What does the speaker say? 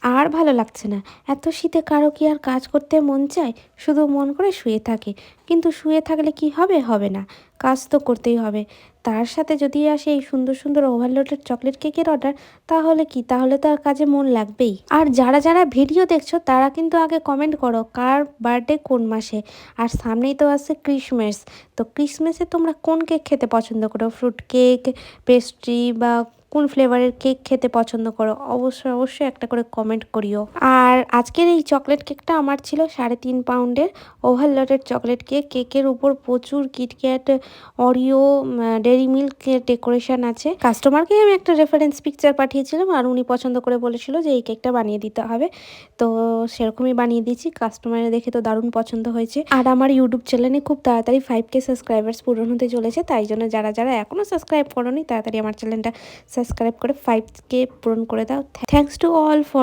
আর ভালো লাগছে না। এত শীতে কারো কি আর কাজ করতে মন চায়? শুধু মন করে শুয়ে থাকে। কিন্তু শুয়ে থাকলে কি হবে? হবে না। কাজ তো করতেই হবে। তার সাথে যদি আসে এই সুন্দর, সুন্দর ওভারলোডেড চকলেট কেকের অর্ডার, তাহলে কি? তাহলে তো আর কাজে মন লাগবেই। আর যারা ভিডিও দেখছো তারা কিন্তু আগে কমেন্ট করো কার বার্থডে কোন মাসে? আর সামনেই তো আছে ক্রিসমাস। তো ক্রিসমাসে তোমরা কোন কেক খেতে পছন্দ করো? ফ্রুট কেক, পেস্ট্রি বা কোন ফ্লেভারের কেক খেতে পছন্দ করো? অবশ্যই একটা করে কমেন্ট করিও। আর আজকের এই চকলেট কেকটা আমার ছিল 3.5 পাউন্ডের ওভারলোডেড চকলেট কেক। কেকের উপর প্রচুর KitKat, Oreo, dairy milk decoration আছে। কাস্টমারকে আমি একটা রেফারেন্স পিকচার পাঠিয়েছিলাম আর উনি পছন্দ করে বলেছিল যে এই কেকটা বানিয়ে দিতে হবে। তো সেরকমই বানিয়ে দিয়েছি। কাস্টমারের দেখে তো দারুণ পছন্দ হয়েছে। আর আমার ইউটিউব চ্যানেলে খুব তাড়াতাড়ি 5K সাবস্ক্রাইবার্স পূরণ হতে চলেছে। তাই জন্য যারা এখনও সাবস্ক্রাইব করোনি তাড়াতাড়ি আমার চ্যানেলটা সাবস্ক্রাইব করে 5K পূরণ করে দাও। Thanks to all for